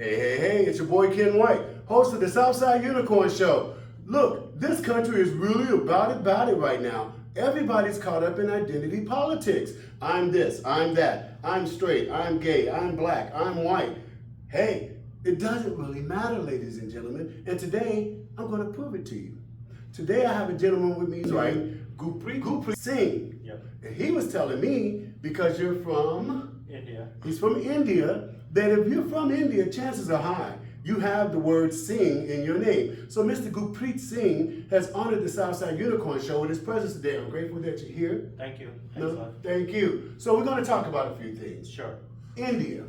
Hey, it's your boy Ken White, host of the Southside Unicorn Show. Look, this country is really about it right now. Everybody's caught up in identity politics. I'm this, I'm that, I'm straight, I'm gay, I'm black, I'm white. Hey, it doesn't really matter, ladies and gentlemen. And today, I'm going to prove it to you. Today, I have a gentleman with me, right? Gurpreet Singh. Yep. And he was telling me, because you're from India. He's from India, that if you're from India, chances are high you have the word Singh in your name. So Mr. Gurpreet Singh has honored the Southside Unicorn Show with his presence today. I'm grateful that you're here. Thank you. Thanks a lot. Thank you. So we're going to talk about a few things. Sure. India.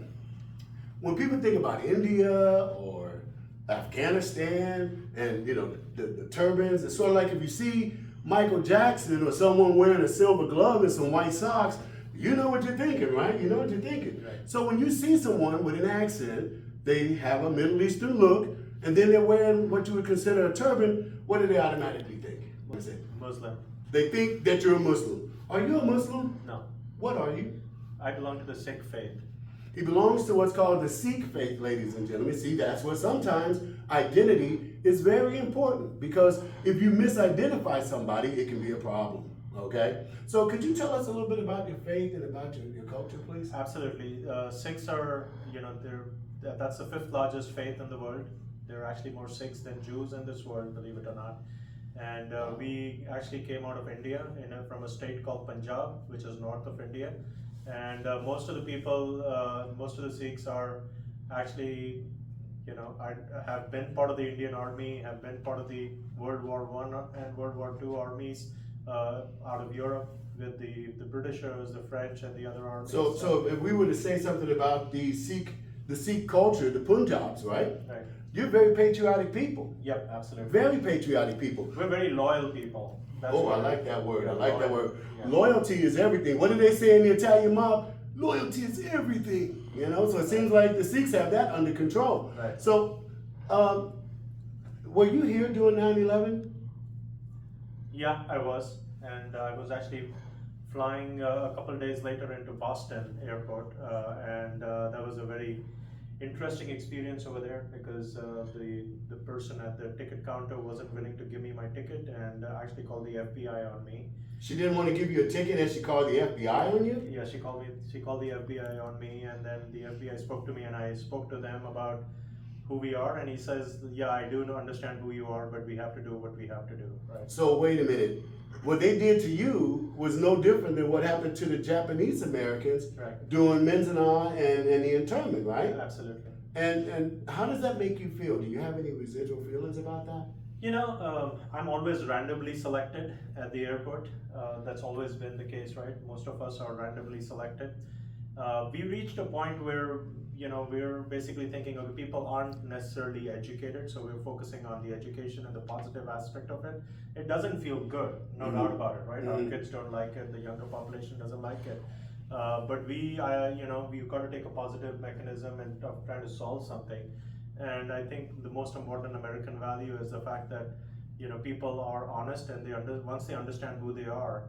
When people think about India or Afghanistan and the turbans, it's sort of like if you see Michael Jackson or someone wearing a silver glove and some white socks, you know what you're thinking, right? You know what you're thinking. Right. So when you see someone with an accent, they have a Middle Eastern look, and then they're wearing what you would consider a turban, what do they automatically think? What is it? Muslim. They think that you're a Muslim. Are you a Muslim? No. What are you? I belong to the Sikh faith. He belongs to what's called the Sikh faith, ladies and gentlemen. See, that's where sometimes identity is very important, because if you misidentify somebody, it can be a problem. Okay? So could you tell us a little bit about your faith and about your culture, please? Absolutely. Sikhs are, that's the fifth largest faith in the world. There are actually more Sikhs than Jews in this world, believe it or not. And we actually came out of India from a state called Punjab, which is north of India. And most of the people, most of the Sikhs are actually, have been part of the Indian Army, have been part of the World War I and World War II armies out of Europe with the Britishers, the French, and the other armies. So if we were to say something about the Sikh culture, the Punjabs, right? Right. You're very patriotic people. Yep, absolutely. Very patriotic people. We're very loyal people. That's I like that word. I like that word. Yeah. Loyalty is everything. What do they say in the Italian mob? Loyalty is everything. So it seems like the Sikhs have that under control. Right. So, were you here during 9/11? Yeah, I was. And I was actually flying a couple of days later into Boston airport. And that was a very interesting experience over there, because the person at the ticket counter wasn't willing to give me my ticket and actually called the FBI on me. She didn't want to give you a ticket and she called the FBI on you? Yeah, she called the FBI on me, and then the FBI spoke to me, and I spoke to them about who we are, and he says, yeah, I do understand who you are, but we have to do what we have to do, right? So wait a minute. What they did to you was no different than what happened to the Japanese Americans Right. during Mindanao and the internment, right? Absolutely. And how does that make you feel? Do you have any residual feelings about that? I'm always randomly selected at the airport. That's always been the case, right? Most of us are randomly selected. We reached a point where, we're basically thinking, okay, people aren't necessarily educated, so we're focusing on the education and the positive aspect of it. It doesn't feel good, no doubt about it, right? Our kids don't like it, the younger population doesn't like it. But we've got to take a positive mechanism and try to solve something. And I think the most important American value is the fact that, people are honest, and once they understand who they are,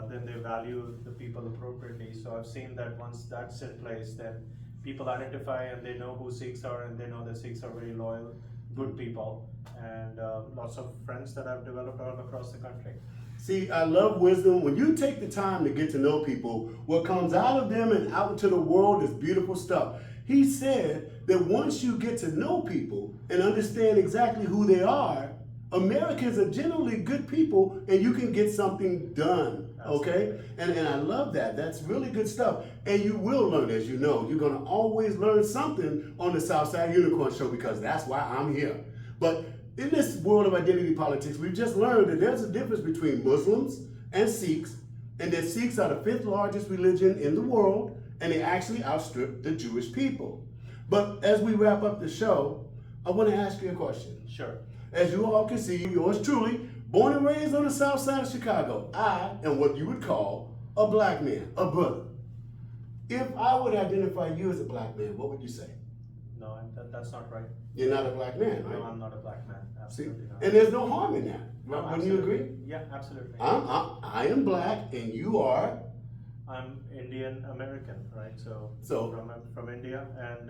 then they value the people appropriately. So I've seen that once that's in place, then people identify and they know who Sikhs are, and they know that Sikhs are very loyal, good people, and lots of friends that I've developed all across the country. See, I love wisdom. When you take the time to get to know people, what comes out of them and out into the world is beautiful stuff. He said that once you get to know people and understand exactly who they are, Americans are generally good people, and you can get something done, okay? And I love that. That's really good stuff. And you will learn, as you know. You're going to always learn something on the Southside Unicorn Show, because that's why I'm here. But in this world of identity politics, we've just learned that there's a difference between Muslims and Sikhs, and that Sikhs are the fifth largest religion in the world, and they actually outstrip the Jewish people. But as we wrap up the show, I want to ask you a question. Sure. As you all can see, yours truly, born and raised on the south side of Chicago, I am what you would call a black man, a brother. If I would identify you as a black man, what would you say? No, that's not right. You're not a black man, right? No, I'm not a black man. Absolutely See? not. And there's no harm in that. No, Wouldn't you agree? Yeah, absolutely. I am black, and you are? I'm Indian American, right? So So from India, and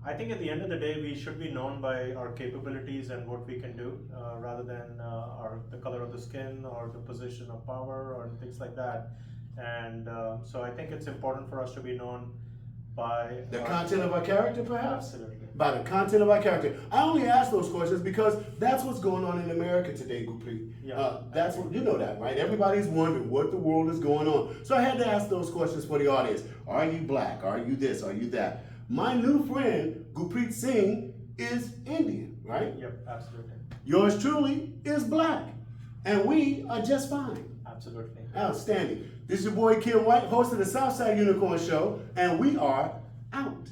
I think at the end of the day, we should be known by our capabilities and what we can do, rather than the color of the skin or the position of power or things like that. And so I think it's important for us to be known by The content of our character, perhaps? Absolutely. By the content of our character. I only ask those questions because that's what's going on in America today, Gurpreet. Yeah. That's what you know that, right? Everybody's wondering what the world is going on. So I had to ask those questions for the audience. Are you black? Are you this? Are you that? My new friend, Gurpreet Singh, is Indian, right? Yep, absolutely. Yours truly is black. And we are just fine. Absolutely. Outstanding. This is your boy Kim White, host of the Southside Unicorn Show, and we are out.